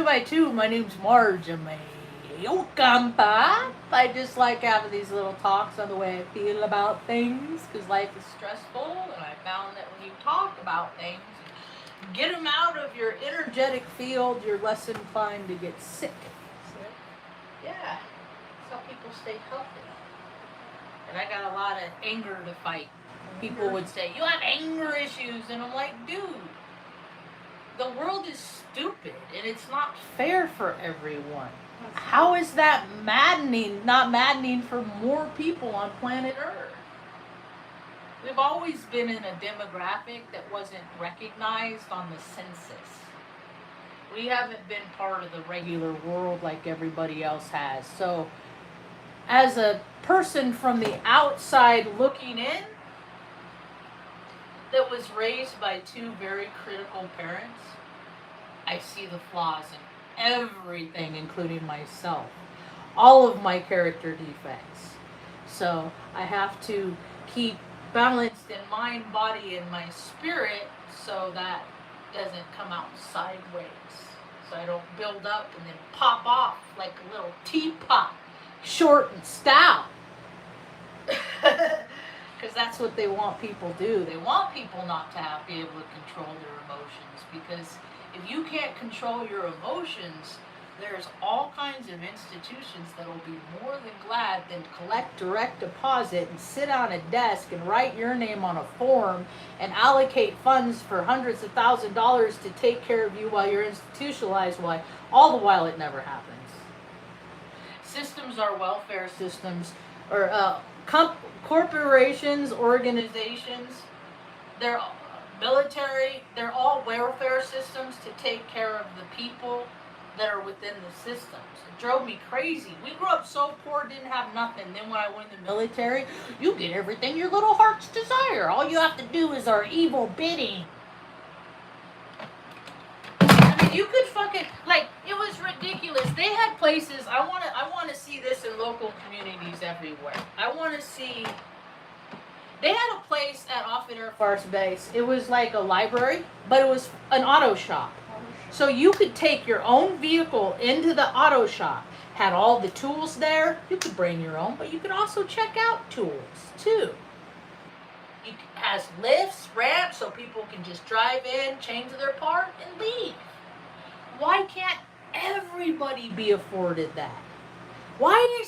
by two. My name's Marge. I'm a Yokamba. I just like having these little talks on the way I feel about things because life is stressful, and I found that when you talk about things, get them out of your energetic field, you're less inclined to get sick. So, yeah, that's how people stay healthy. And I got a lot of anger to fight. People would say, you have anger issues, and I'm like, dude, the world is stupid, and it's not fair for everyone. How is that maddening, not maddening for more people on planet Earth? We've always been in a demographic that wasn't recognized on the census. We haven't been part of the regular world like everybody else has. So, as a person from the outside looking in, that was raised by two very critical parents, I see the flaws in everything, including myself. All of my character defects. So I have to keep balanced in mind, body, and my spirit so that doesn't come out sideways. So I don't build up and then pop off like a little teapot, short and stout. Because that's what they want people to do. They want people not to be able to control their emotions. Because if you can't control your emotions, there's all kinds of institutions that will be more than glad than collect direct deposit and sit on a desk and write your name on a form and allocate funds for hundreds of thousands of dollars to take care of you while you're institutionalized. Why? All the while it never happens. Systems are welfare systems, or corporations, organizations, they're military, they're all welfare systems to take care of the people that are within the systems. It drove me crazy. We grew up so poor, didn't have nothing. Then when I went in the military, you get everything your little heart's desire. All you have to do is our evil bidding. I mean, you could fucking, like, it was ridiculous. They had places, I want to see this in local communities everywhere. I want to see, they had a place at Offutt Air Force Base. It was like a library, but it was an auto shop. So you could take your own vehicle into the auto shop, had all the tools there. You could bring your own, but you could also check out tools too. It has lifts, ramps, so people can just drive in, change their part, and leave. Why can't everybody be afforded that? Why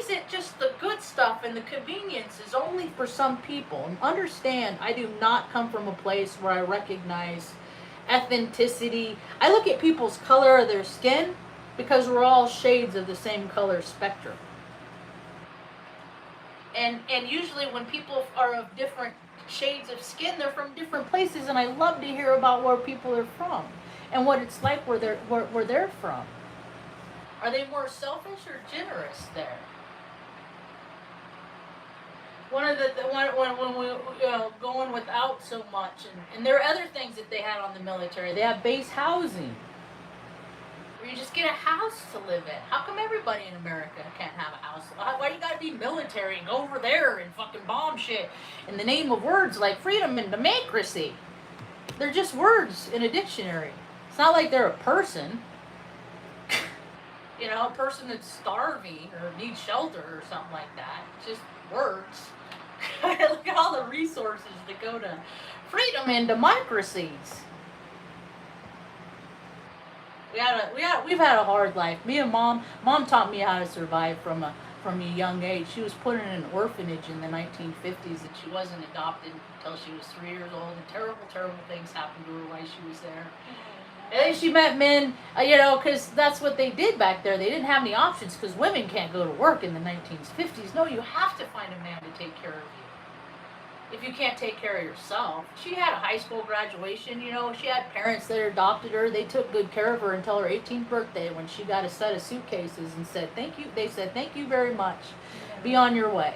is it just the good stuff and the convenience is only for some people? And understand, I do not come from a place where I recognize ethnicity. I look at people's color of their skin because we're all shades of the same color spectrum. And usually when people are of different shades of skin, they're from different places, and I love to hear about where people are from and what it's like where they're from. Are they more selfish or generous there? One of when we going without so much, and there are other things that they had on the military. They have base housing, where you just get a house to live in. How come everybody in America can't have a house? Why you gotta be military and go over there and fucking bomb shit in the name of words like freedom and democracy? They're just words in a dictionary. It's not like they're a person. You know, a person that's starving or needs shelter or something like that. It's just words. Look at all the resources that go to freedom and democracies. We've had a hard life. Me and mom taught me how to survive from a young age. She was put in an orphanage in the 1950s, and she wasn't adopted until she was 3 years old. And terrible things happened to her while she was there. And then she met men, because that's what they did back there. They didn't have any options because women can't go to work in the 1950s. No, you have to find a man to take care of you. If you can't take care of yourself. She had a high school graduation, she had parents that adopted her. They took good care of her until her 18th birthday when she got a set of suitcases and said, thank you. They said, thank you very much. Be on your way.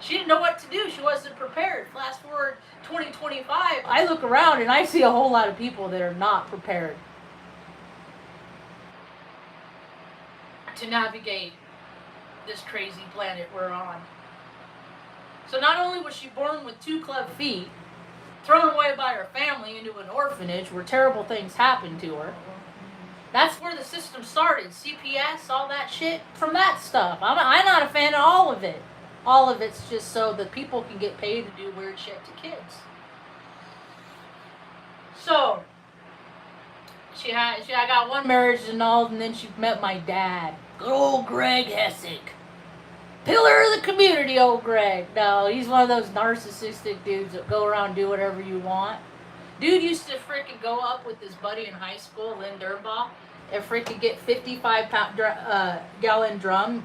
She didn't know what to do. She wasn't prepared. Fast forward 2025, I look around and I see a whole lot of people that are not prepared to navigate this crazy planet we're on. So not only was she born with 2 club feet, thrown away by her family into an orphanage where terrible things happened to her. That's where the system started. CPS, all that shit, from that stuff. I'm not a fan of all of it. All of it's just so that people can get paid to do weird shit to kids. So, I got one marriage annulled, and then she met my dad. Good old Greg Hessick. Pillar of the community, old Greg. No, he's one of those narcissistic dudes that go around and do whatever you want. Dude used to freaking go up with his buddy in high school, Lynn Durnbaugh, and freaking get 55-gallon drums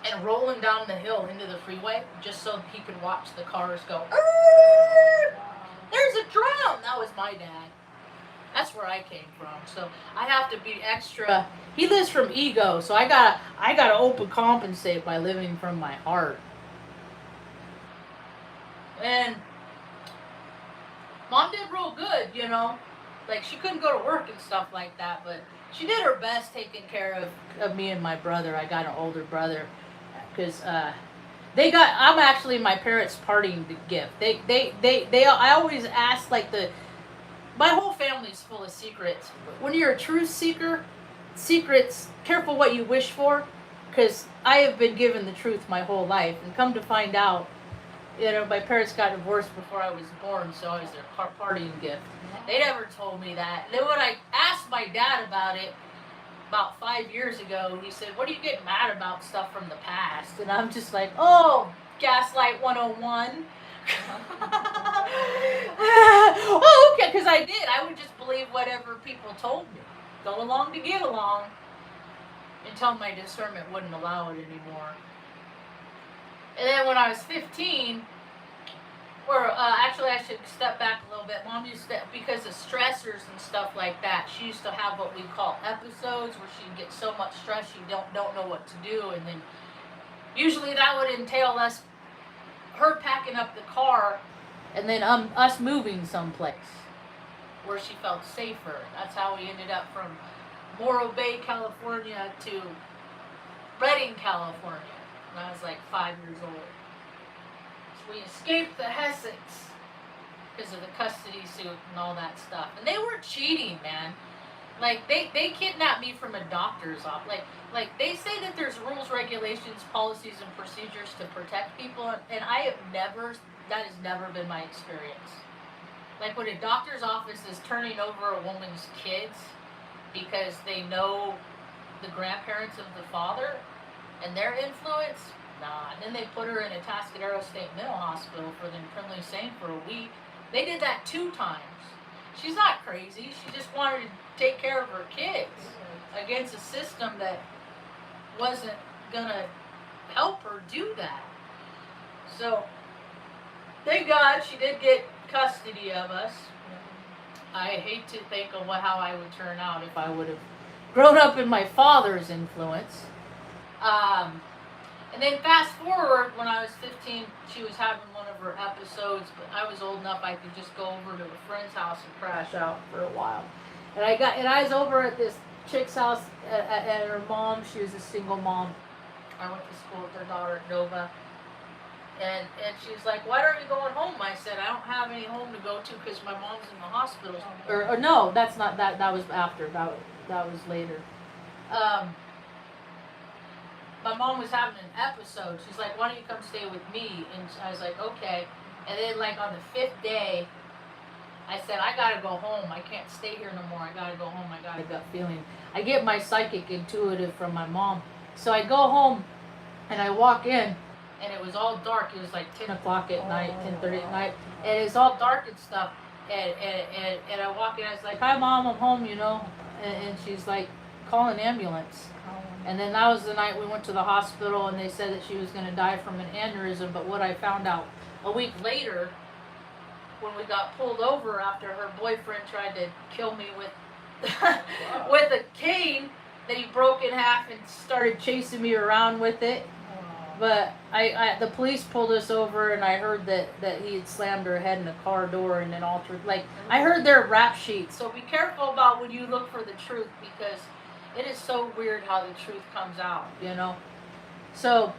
and roll them down the hill into the freeway just so he could watch the cars go. There's a drum. That was my dad. That's where I came from. So I have to be extra. He lives from ego, so I gotta overcompensate by living from my heart. And Mom did real good, you know. Like, she couldn't go to work and stuff like that, but she did her best taking care of me and my brother. I got an older brother, because I'm actually my parents' parting gift. I always ask, like, my whole family's full of secrets. When you're a truth seeker, secrets, careful what you wish for, because I have been given the truth my whole life, and come to find out, you know, my parents got divorced before I was born, so I was their parting gift. They never told me that. Then when I asked my dad about it about 5 years ago, he said, "What are you getting mad about stuff from the past?" And I'm just like, "Oh, Gaslight 101." Oh, okay, because I did. I would just believe whatever people told me. Go along to get along until my discernment wouldn't allow it anymore. And then when I was 15, actually I should step back a little bit. Mom used to, because of stressors and stuff like that, she used to have what we call episodes where she'd get so much stress she don't know what to do, and then usually that would entail her packing up the car and then us moving someplace where she felt safer. That's how we ended up from Morro Bay, California to Redding, California. When I was like 5 years old. So we escaped the Hessicks because of the custody suit and all that stuff. And they were cheating, man. Like, they kidnapped me from a doctor's office. Like they say that there's rules, regulations, policies, and procedures to protect people, and that has never been my experience. Like, when a doctor's office is turning over a woman's kids because they know the grandparents of the father and their influence, nah. And then they put her in a Atascadero State Mental Hospital for the criminally sane for a week. They did that 2 times. She's not crazy. She just wanted to take care of her kids against a system that wasn't gonna help her do that. So, thank God she did get custody of us. I hate to think of how I would turn out if I would have grown up in my father's influence. And then fast forward, when I was 15, she was having one of her episodes, but I was old enough I could just go over to a friend's house and crash out for a while. And I was over at this chick's house at her mom. She was a single mom. I went to school with her daughter at Nova. And she's like, "Why aren't you going home?" I said, "I don't have any home to go to because my mom's in the hospital." Or no, that's not that. That was after. That was later. My mom was having an episode. She's like, "Why don't you come stay with me?" And I was like, "Okay." And then, like, on the 5th day, I said, "I gotta go home. I can't stay here no more. I gotta go home. I got a gut feeling." I get my psychic intuitive from my mom. So I go home and I walk in and it was all dark. It was like 10 o'clock at night, 10:30 at night. And it's all dark and stuff. And I walk in, I was like, "Hi, Mom, I'm home, you know." And she's like, "Call an ambulance." And then that was the night we went to the hospital, and they said that she was going to die from an aneurysm. But what I found out a week later, when we got pulled over after her boyfriend tried to kill me with with a cane that he broke in half and started chasing me around with it. But the police pulled us over, and I heard that he had slammed her head in a car door and then altered. Like, I heard their rap sheet. So be careful about when you look for the truth, because it is so weird how the truth comes out, you know. So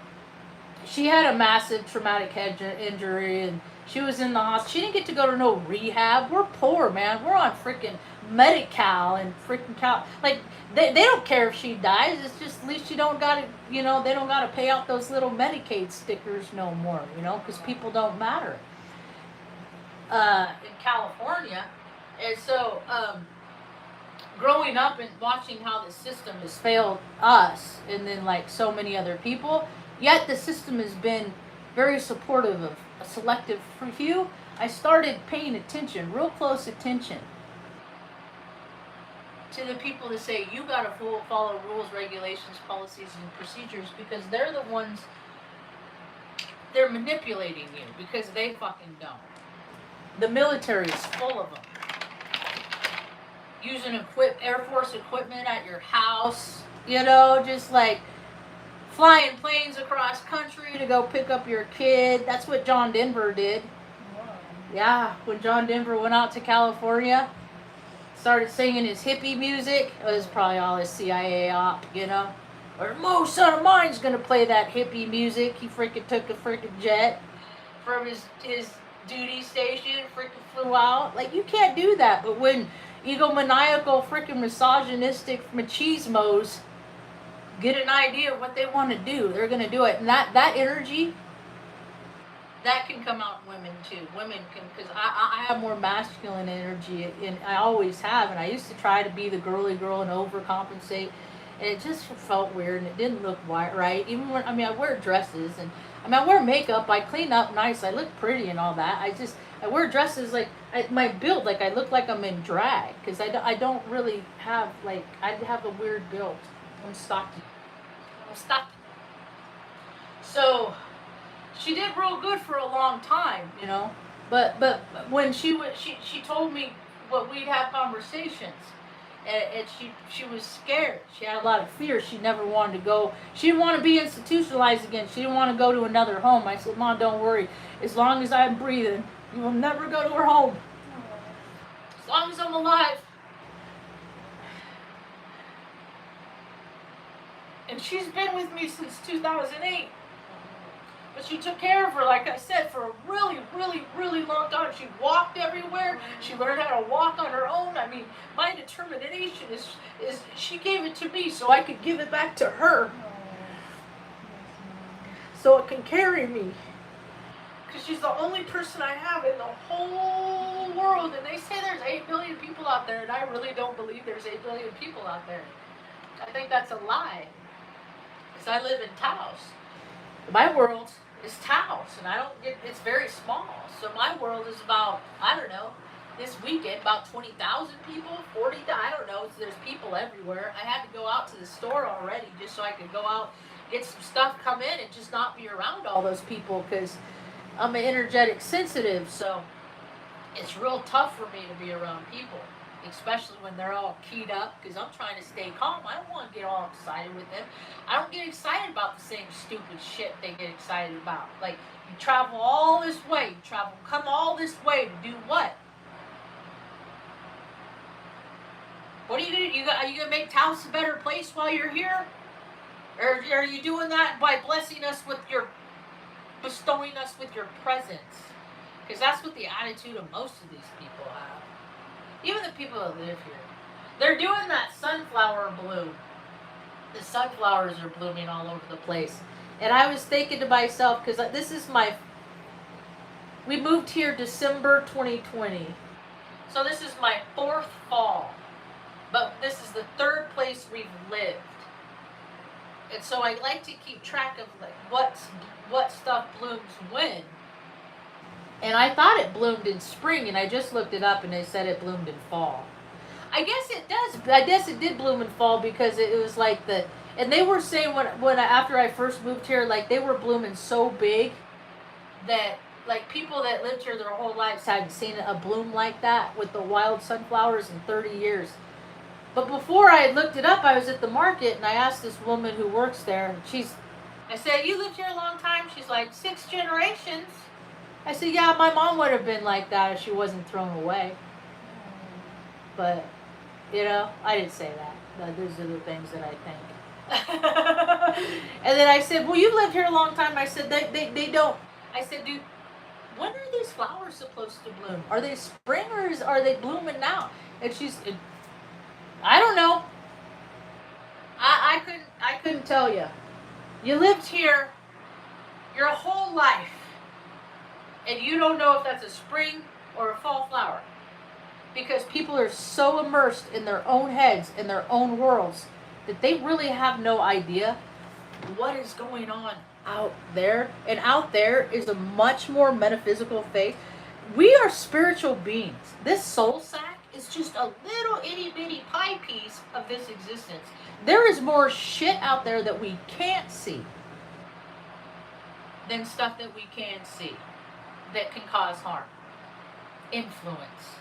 she had a massive traumatic head injury, and she was in the hospital. She didn't get to go to no rehab. We're poor, man. We're on freaking Medi-Cal and freaking Cal. Like, they don't care if she dies. It's just at least you don't got to, they don't got to pay out those little Medicaid stickers no more, because people don't matter in California. And so, growing up and watching how the system has failed us and then like so many other people, yet the system has been very supportive of a selective few. I started paying attention, real close attention, to the people that say you gotta follow rules, regulations, policies, and procedures, because they're the ones, they're manipulating you because they fucking don't. The military is full of them. Using Air Force equipment at your house, just like flying planes across country to go pick up your kid. That's what John Denver did. Wow. Yeah, when John Denver went out to California, started singing his hippie music. It was probably all his CIA op, Or Mo, son of mine's gonna play that hippie music. He freaking took a freaking jet from his duty station, freaking flew out. Like, you can't do that. But when egomaniacal, freaking misogynistic machismos get an idea of what they want to do, they're going to do it. And that energy, that can come out in women too. Women can, because I have more masculine energy, and I always have. And I used to try to be the girly girl and overcompensate, and it just felt weird, and it didn't look right. Even when, I wear dresses, and I wear makeup, I clean up nice, I look pretty and all that. I wear dresses like, my build, like I look like I'm in drag, because I don't really have, like, I have a weird build. I'm stocky. So, she did real good for a long time, But when she told me what we'd have conversations, and she was scared. She had a lot of fear. She never wanted to go. She didn't want to be institutionalized again. She didn't want to go to another home. I said, Mom, don't worry. As long as I'm breathing, you will never go to her home. As long as I'm alive. And she's been with me since 2008. But she took care of her, like I said, for a really, really, really long time. She walked everywhere. She learned how to walk on her own. My determination is she gave it to me so I could give it back to her. So it can carry me. Because she's the only person I have in the whole world. And they say there's 8 billion people out there, and I really don't believe there's 8 billion people out there. I think that's a lie. Because I live in Taos. My world is Taos, and it's very small. So my world is about, I don't know, this weekend, about 20,000 people, 40,000, I don't know. There's people everywhere. I had to go out to the store already just so I could go out, get some stuff, come in, and just not be around all those people, because I'm an energetic sensitive, so it's real tough for me to be around people, especially when they're all keyed up, because I'm trying to stay calm. I don't want to get all excited with them. I don't get excited about the same stupid shit they get excited about. Like, you travel all this way, come all this way to do what? What are you going to do? Are you going to make Taos a better place while you're here? Or are you doing that by bestowing us with your presence? Because that's what the attitude of most of these people have. Even the people that live here. They're doing that sunflower bloom. The sunflowers are blooming all over the place. And I was thinking to myself, because we moved here December 2020. So this is my 4th fall. But this is the 3rd place we've lived. And so I like to keep track of like what stuff blooms when. And I thought it bloomed in spring, and I just looked it up, and they said it bloomed in fall. I guess it does. I guess it did bloom in fall, because it was like and they were saying after I first moved here, like they were blooming so big that like people that lived here their whole lives hadn't seen a bloom like that with the wild sunflowers in 30 years. But before I had looked it up, I was at the market, and I asked this woman who works there, I said, you lived here a long time? She's like, 6 generations. I said, yeah, my mom would have been like that if she wasn't thrown away. But, I didn't say that. Those are the things that I think. And then I said, well, you've lived here a long time. I said, they don't. I said, dude, when are these flowers supposed to bloom? Are they spring or are they blooming now? And I don't know. I couldn't tell you. You lived here your whole life, and you don't know if that's a spring or a fall flower, because people are so immersed in their own heads, in their own worlds, that they really have no idea what is going on out there. And out there is a much more metaphysical faith. We are spiritual beings. This soul sack is just a little itty bitty pie piece of this existence. There is more shit out there that we can't see than stuff that we can see that can cause harm. Influence.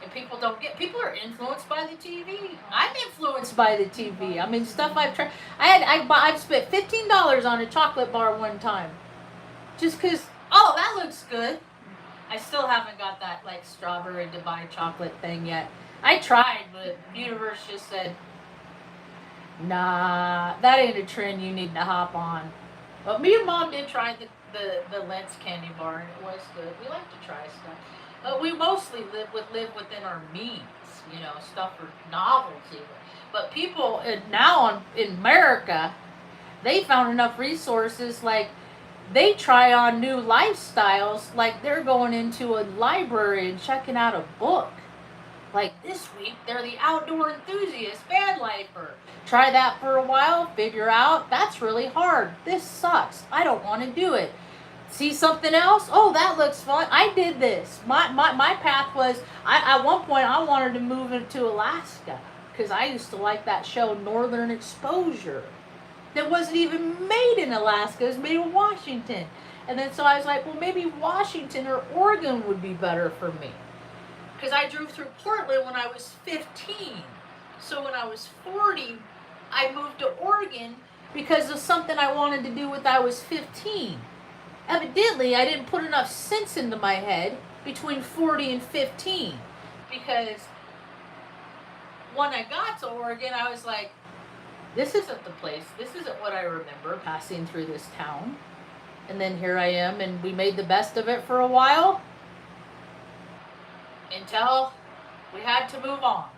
And people don't get. People are influenced by the TV. I'm influenced by the TV. I mean, stuff I've tried. I've spent $15 on a chocolate bar one time, just because. Oh, that looks good. I still haven't got that like strawberry Dubai chocolate thing yet. I tried, but the universe just said, nah, that ain't a trend you need to hop on. But me and Mom did try the Lentz candy bar, and it was good. We like to try stuff. But we mostly live within our means, you know, stuff for novelty. But people now in America, they found enough resources, like they try on new lifestyles, like they're going into a library and checking out a book. Like this week, they're the outdoor enthusiast van lifer. Try that for a while, figure out that's really hard. This sucks. I don't want to do it. See something else? Oh, that looks fun. I did this. My path was, at one point I wanted to move into Alaska because I used to like that show Northern Exposure. That wasn't even made in Alaska. It was made in Washington. And then so I was like, well, maybe Washington or Oregon would be better for me. Because I drove through Portland when I was 15. So when I was 40, I moved to Oregon because of something I wanted to do when I was 15. Evidently, I didn't put enough sense into my head between 40 and 15. Because when I got to Oregon, I was like, this isn't the place. This isn't what I remember passing through this town. And then here I am, and we made the best of it for a while. Until we had to move on.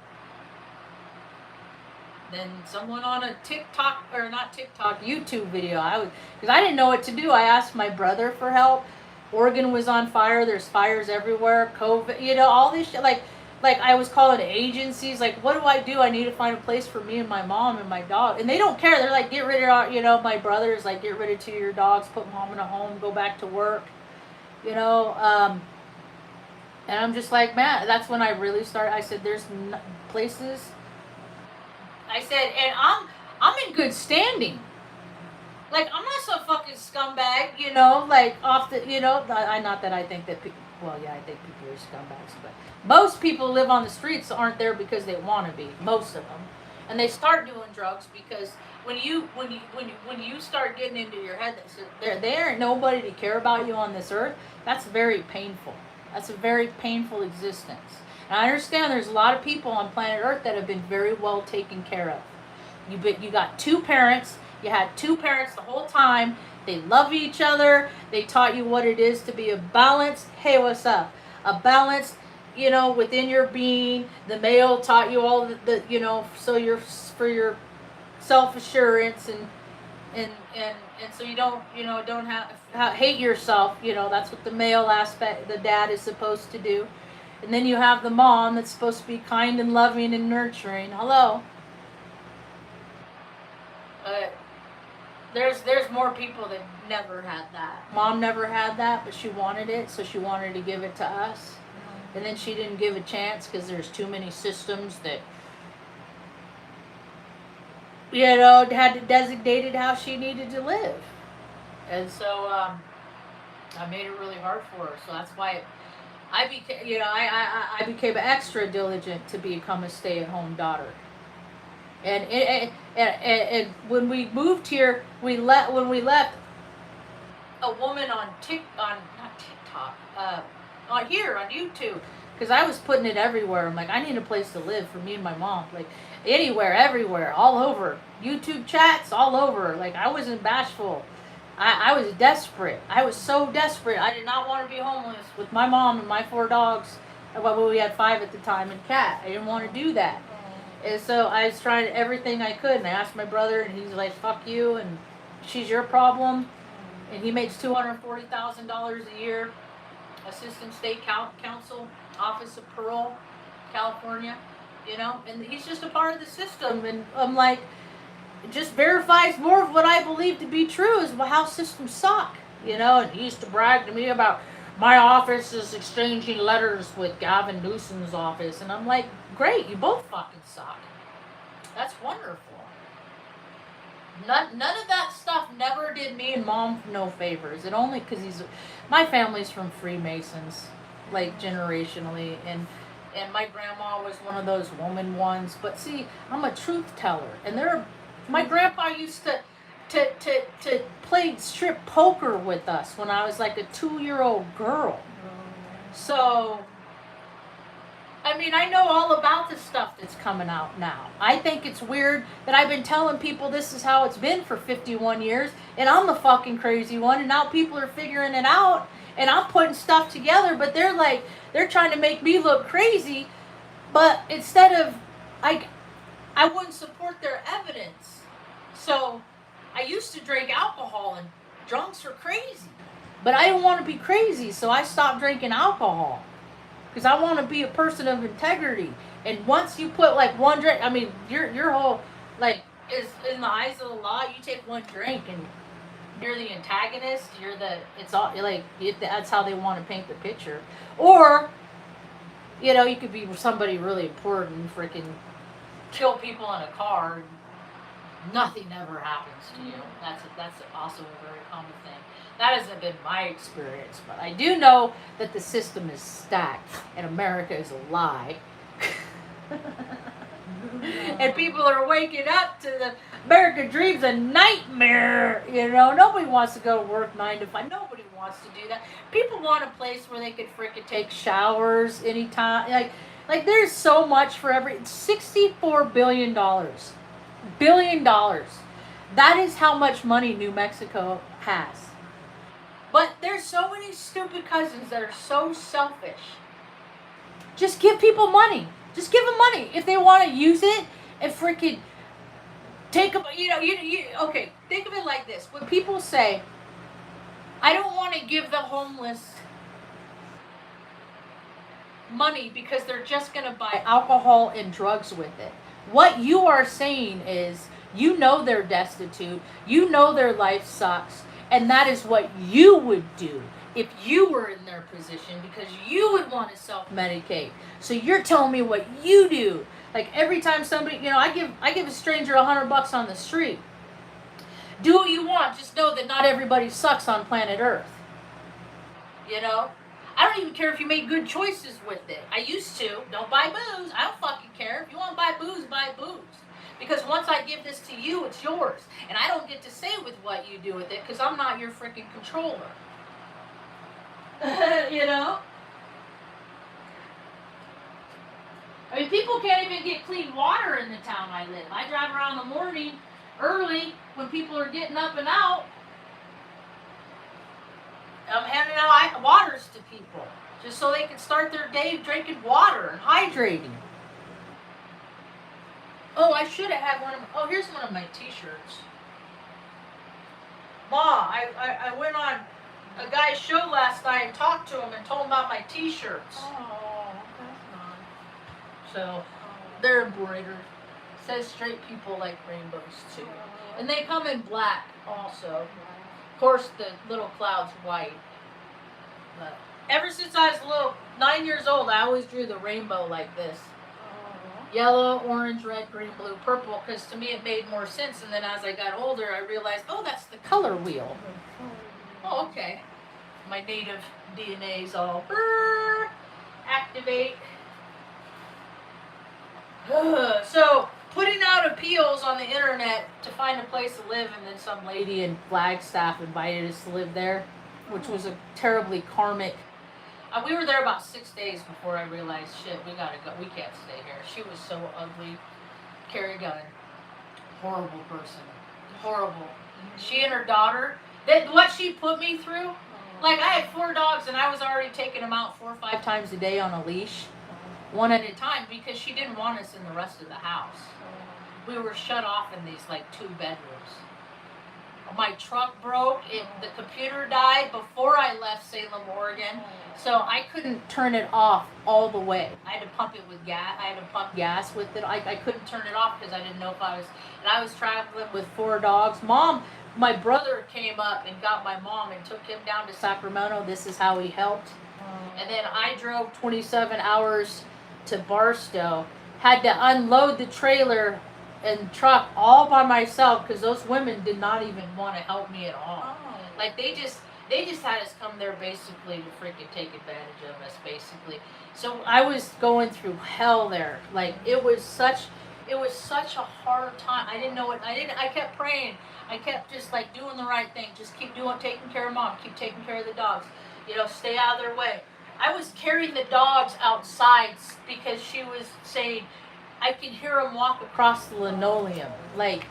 Then someone on a TikTok, or not TikTok, YouTube video, because I didn't know what to do. I asked my brother for help. Oregon was on fire. There's fires everywhere. COVID, you know, all this shit. Like I was calling agencies. Like, what do? I need to find a place for me and my mom and my dog. And they don't care. They're like, get rid of, you know, my brother's like, get rid of 2 of your dogs, put mom in a home, go back to work. You know, and I'm just like, man, that's when I really started. I said, there's places. I said, and I'm in good standing. Like, I'm not some fucking scumbag, you know, like off the, you know, not that I think that people, well, yeah, I think people are scumbags, but most people live on the streets aren't there because they want to be, most of them. And they start doing drugs because when you start getting into your head that there ain't nobody to care about you on this earth, that's very painful. That's a very painful existence. And I understand there's a lot of people on planet Earth that have been very well taken care of. You got 2 parents. You had 2 parents the whole time. They love each other. They taught you what it is to be a balanced. Hey, what's up? A balanced, you know, within your being. The male taught you all the you know, so for your self-assurance and so you don't, you know, don't hate yourself. You know, that's what the male aspect, the dad is supposed to do. And then you have the mom that's supposed to be kind and loving and nurturing. Hello. There's more people that never had that. Mom never had that, but she wanted it, so she wanted to give it to us. And then she didn't give a chance because there's too many systems that, you know, had designated how she needed to live. And so I made it really hard for her. So that's why I became, you know, I became extra diligent to become a stay-at-home daughter. And when we moved here, when we left, a woman on not TikTok, on here on YouTube, Because I was putting it everywhere. I'm like, I need a place to live for me and my mom. Like, anywhere, everywhere, all over. YouTube chats, all over. Like, I wasn't bashful. I was desperate. I was so desperate. I did not want to be homeless with my mom and my 4 dogs. Well, we had 5 at the time and cat. I didn't want to do that. And so I was trying everything I could. And I asked my brother, and he's like, fuck you, and she's your problem. And he makes $240,000 a year. Assistant State Counsel, Office of Parole, California, you know, and he's just a part of the system. And I'm like, it just verifies more of what I believe to be true is how systems suck, you know. And he used to brag to me about my office is exchanging letters with Gavin Newsom's office, and I'm like, great, you both fucking suck. That's wonderful. None of that stuff never did me and mom no favors. It only because my family's from Freemasons, like generationally, and my grandma was one of those woman ones. But see, I'm a truth teller, and my grandpa used to play strip poker with us when I was like a 2-year-old girl. So, I mean, I know all about the stuff that's coming out now. I think it's weird that I've been telling people this is how it's been for 51 years, and I'm the fucking crazy one, and now people are figuring it out, and I'm putting stuff together, but they're trying to make me look crazy, but instead of, I wouldn't support their evidence. So, I used to drink alcohol, and drunks are crazy. But I don't want to be crazy, so I stopped drinking alcohol. Because I want to be a person of integrity. And once you put like one drink, I mean, your whole, like, is in the eyes of the law, you take one drink and you're the antagonist, it's all, like, that's how they want to paint the picture. Or, you know, you could be somebody really important and freaking kill people in a car and nothing ever happens to you. That's also a very common thing. That hasn't been my experience, but I do know that the system is stacked and America is a lie. And people are waking up to the American dream's a nightmare. You know, nobody wants to go to work 9 to 5. Nobody wants to do that. People want a place where they could freaking take showers anytime. Like there's so much for $64 billion. Billion dollars. That is how much money New Mexico has. But there's so many stupid cousins that are so selfish. Just give people money. Just give them money. If they want to use it and freaking take them, okay, think of it like this. When people say, I don't want to give the homeless money because they're just going to buy alcohol and drugs with it. What you are saying is, you know they're destitute. You know their life sucks. And that is what you would do if you were in their position, because you would want to self-medicate. So you're telling me what you do. Like every time somebody, I give a stranger $100 on the street. Do what you want. Just know that not everybody sucks on planet Earth. You know? I don't even care if you make good choices with it. I used to. Don't buy booze. I don't fucking care. If you want to buy booze, buy booze. Because once I give this to you, it's yours. And I don't get to say with what you do with it because I'm not your freaking controller. You know? I mean, people can't even get clean water in the town I live. I drive around in the morning early when people are getting up and out. I'm handing out waters to people just so they can start their day drinking water and hydrating. Oh, I should have had here's one of my t-shirts. Ma, I went on a guy's show last night and talked to him and told him about my t-shirts. Oh, that's nice. So, they're embroidered. It says straight people like rainbows too. And they come in black also. Of course, the little cloud's white. But ever since I was 9 years old, I always drew the rainbow like this. Yellow, orange, red, green, blue, purple, because to me it made more sense. And then as I got older, I realized, that's the color wheel. Oh, okay. My native DNA's all activate. So, putting out appeals on the internet to find a place to live, and then some lady in Flagstaff invited us to live there, which was a terribly karmic We were there about 6 days before I realized, shit, we gotta go. We can't stay here. She was so ugly. Carrie Gunn. Horrible person. Horrible. She and her daughter, what she put me through, like I had 4 dogs and I was already taking them out 4 or 5 times a day on a leash, one at a time, because she didn't want us in the rest of the house. We were shut off in these like 2 bedrooms. My truck broke. The computer died before I left Salem, Oregon, so I couldn't turn it off all the way. I had to pump it with gas. I had to pump gas with it. I couldn't turn it off because I didn't know if I was. And I was traveling with 4 dogs. My brother came up and got my mom and took him down to Sacramento. This is how he helped. And then I drove 27 hours to Barstow. Had to unload the trailer and truck all by myself because those women did not even want to help me at all. Like they just had us come there basically to freaking take advantage of us basically. So I was going through hell there. Like it was such a hard time. I didn't know what I kept praying. I kept just like doing the right thing. Just keep taking care of mom, keep taking care of the dogs. Stay out of their way. I was carrying the dogs outside because she was saying I could hear them walk across the linoleum. Like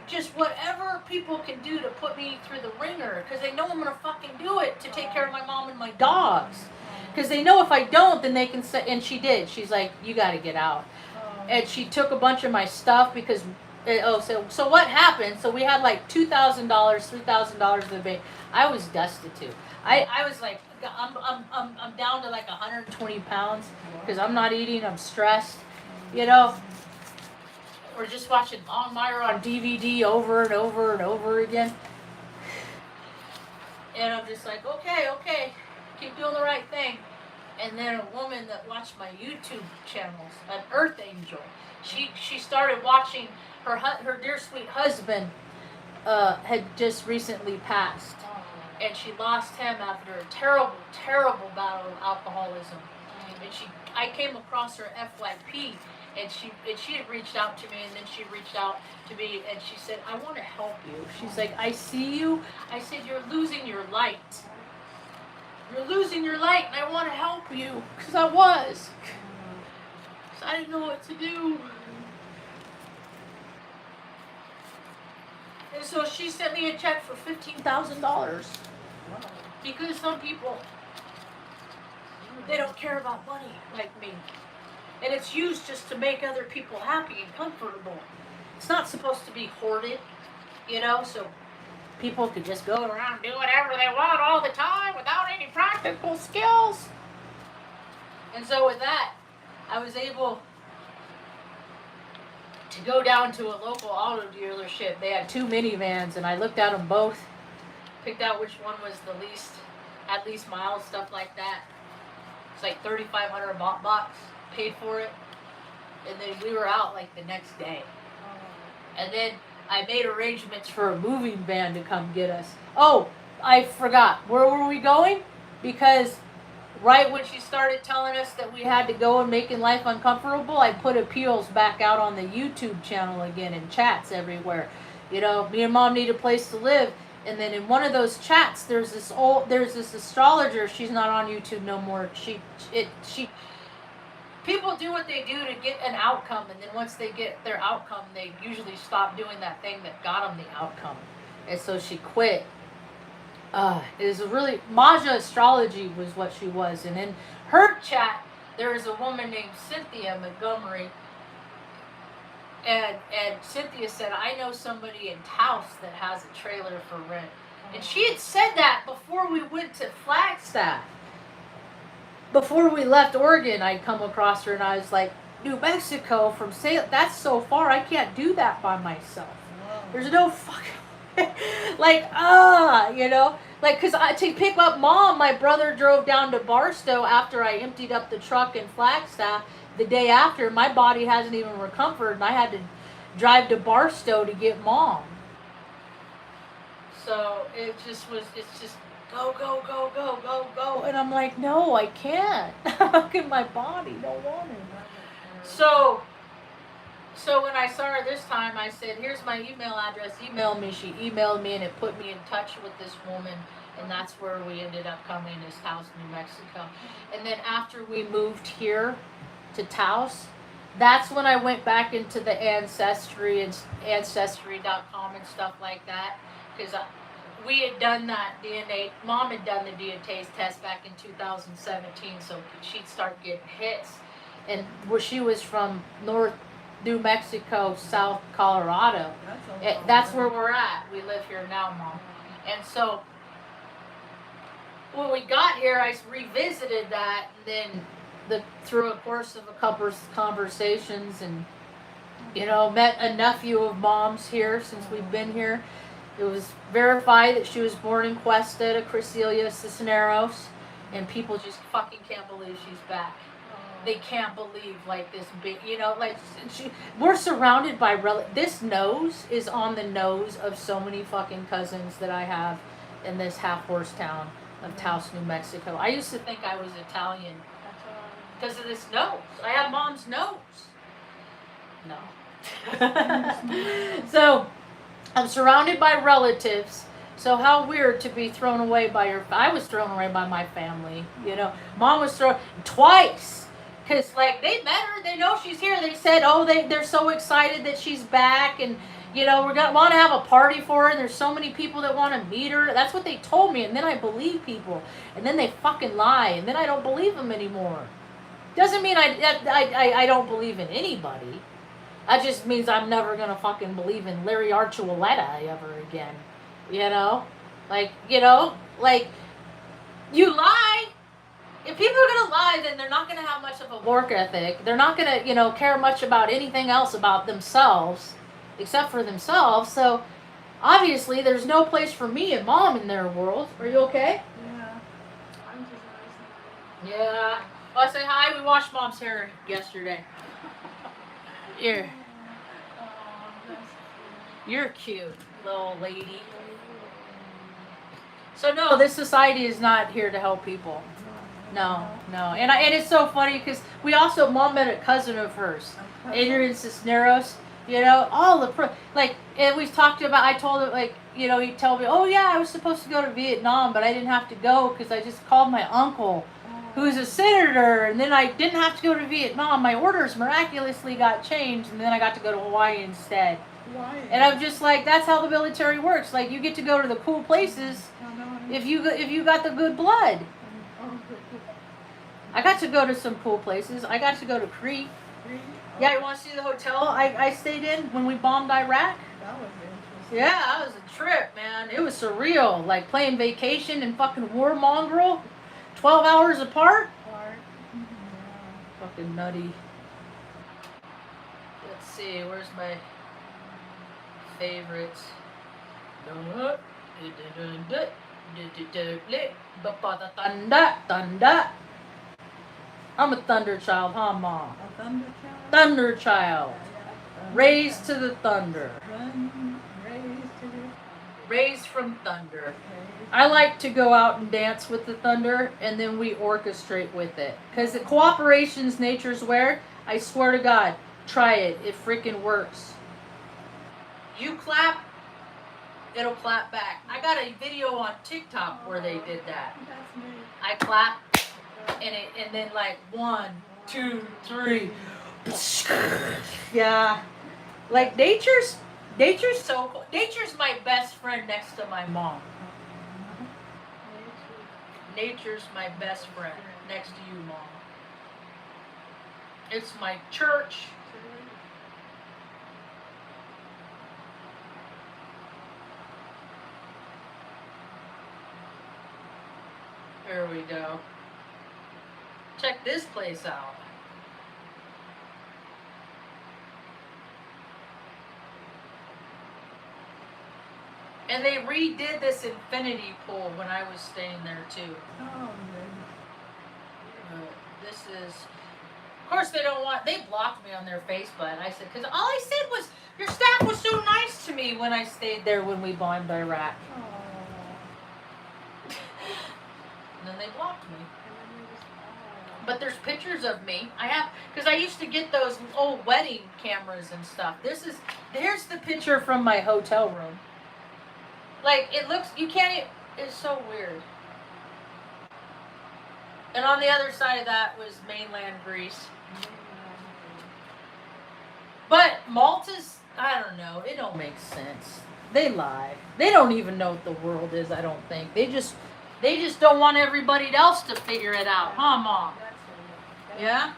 just whatever people can do to put me through the ringer because they know I'm going to fucking do it to take care of my mom and my dogs. Because they know if I don't, then they can say, and she did. She's like, you got to get out. And she took a bunch of my stuff because, so what happened? So we had like $2,000, $3,000 in the bank. I was destitute. I was like, I'm down to like 120 pounds because I'm not eating. I'm stressed. We're just watching Longmire on DVD over and over and over again. And I'm just like, okay, keep doing the right thing. And then a woman that watched my YouTube channels, an Earth Angel, she started watching her dear sweet husband had just recently passed. And she lost him after a terrible, terrible battle of alcoholism. And I came across her FYP, and she had reached out to me, and then she reached out to me, and she said, I want to help you. She's like, I see you. I said, you're losing your light. You're losing your light, and I want to help you. Because I was. So I didn't know what to do. And so she sent me a check for $15,000. Because some people, they don't care about money like me. And it's used just to make other people happy and comfortable. It's not supposed to be hoarded, so people could just go around and do whatever they want all the time without any practical skills. And so with that, I was able to go down to a local auto dealership. They had 2 minivans, and I looked at them both, picked out which one was the least, had least miles, stuff like that. It's like $3,500 paid for it, and then we were out like the next day. And then I made arrangements for a moving van to come get us. Oh, I forgot. Where were we going? Because right when she started telling us that we had to go and making life uncomfortable, I put appeals back out on the YouTube channel again and chats everywhere. Me and mom need a place to live. And then in one of those chats, there's this astrologer. She's not on YouTube no more. People do what they do to get an outcome, and then once they get their outcome, they usually stop doing that thing that got them the outcome. And so she quit. It is really, Marge astrology was what she was. And in her chat, there is a woman named Cynthia Montgomery. And Cynthia said, I know somebody in Taos that has a trailer for rent. And she had said that before we went to Flagstaff. Before we left Oregon, I'd come across her and I was like, New Mexico from Salem, that's so far, I can't do that by myself. There's no fucking, because to pick up mom, my brother drove down to Barstow after I emptied up the truck in Flagstaff. The day after, my body hasn't even recovered, and I had to drive to Barstow to get mom. So it's just go, go, go, go, go, go. And I'm like, no, I can't. How can my body don't want it? So when I saw her this time, I said, here's my email address. Email me. She emailed me, and it put me in touch with this woman And that's where we ended up coming, is Taos, New Mexico. And then after we moved here to Taos, that's when I went back into the Ancestry and Ancestry.com and stuff like that. Because we had done that DNA, Mom had done the DNA test back in 2017, so she'd start getting hits. And where she was from North New Mexico, South Colorado. That's where we're at. We live here now, Mom. And so when we got here, I revisited that, and then through a course of a couple of conversations, and met a nephew of Mom's here since we've been here. It was verified that she was born in Cuesta to Crescelia Cisneros, and people just fucking can't believe she's back. They can't believe, like, this big, we're surrounded by this nose is on the nose of so many fucking cousins that I have in this half-horse town of Taos, New Mexico. I used to think I was Italian because of this nose. I have Mom's nose. No. So, I'm surrounded by relatives. So how weird to be thrown away by I was thrown away by my family, Mom was thrown twice. Because, they met her, they know she's here. They said, they're so excited that she's back, and, we're going to want to have a party for her, and there's so many people that want to meet her. That's what they told me, and then I believe people. And then they fucking lie, and then I don't believe them anymore. Doesn't mean I don't believe in anybody. That just means I'm never going to fucking believe in Larry Archuleta ever again. You lie. If people are going to lie, then they're not going to have much of a work ethic. They're not going to, care much about anything else about themselves, except for themselves. So, obviously, there's no place for me and Mom in their world. Are you okay? Yeah. I'm just nice. Yeah. Well, I say hi. We washed Mom's hair yesterday. Here. You're cute, little lady. So, no, this society is not here to help people. No. And it's so funny because Mom met a cousin of hers, Adrian Cisneros, all the, and we talked about, I told him, he told me, oh yeah, I was supposed to go to Vietnam, but I didn't have to go because I just called my uncle, who's a senator, and then I didn't have to go to Vietnam. My orders miraculously got changed, and then I got to go to Hawaii instead. Why? And I'm just like, that's how the military works. You get to go to the cool places if you got the good blood. I got to go to some cool places. I got to go to Crete. Yeah, you want to see the hotel I stayed in when we bombed Iraq? That was interesting. Yeah, that was a trip, man. It was surreal. Playing vacation and fucking war mongrel. 12 hours apart. Yeah. Fucking nutty. Let's see, where's my favorites? Thunder. I'm a thunder child, huh, Mom? A thunder child? Thunder child. Raised to the thunder. Raised from thunder. I like to go out and dance with the thunder, and then we orchestrate with it. Because the cooperation's nature's where, I swear to God, try it. It freaking works. You clap, it'll clap back. I got a video on TikTok where they did that. That's me. I clap, and then 1, 2, 3. Yeah. Nature's so cool. Nature's my best friend next to my mom. Nature's my best friend next to you, Mom. It's my church. There we go. Check this place out. And they redid this infinity pool when I was staying there too. Oh, This is, of course they blocked me on their Facebook. I said, because all I said was, your staff was so nice to me when I stayed there when we bombed Iraq. oh. And then they blocked me. But there's pictures of me. Because I used to get those old wedding cameras and stuff. Here's the picture from my hotel room. It looks, you can't even, It's so weird. And on the other side of that was mainland Greece. But Malta's, I don't know, it don't make sense. They lie. They don't even know what the world is, I don't think. They just don't want everybody else to figure it out, huh, Mom? Yeah?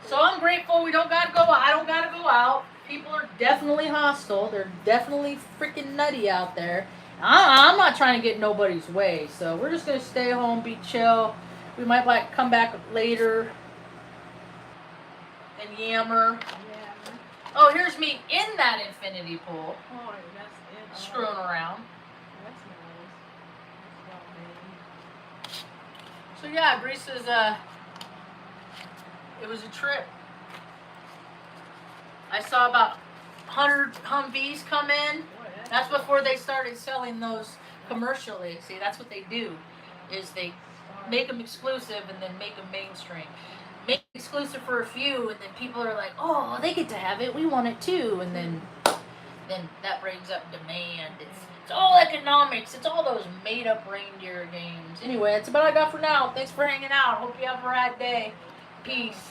So I'm grateful we don't gotta go out. I don't gotta go out. People are definitely hostile. They're definitely freaking nutty out there. I'm not trying to get nobody's way, so we're just gonna stay home, be chill. We might like come back later and yammer. Yeah. Oh, here's me in that infinity pool, Oh, that's it. screwing around. That's nice. That's well made. So yeah, Greece is it was a trip. I saw about 100 Humvees come in. Boy, That's before they started selling those commercially. See, that's what they do, is they make them exclusive and then make them mainstream. Make it exclusive for a few, and then people are like, oh, they get to have it. We want it too. And then that brings up demand. It's all economics. It's all those made-up reindeer games. Anyway, that's about all I got for now. Thanks for hanging out. Hope you have a rad day. Peace.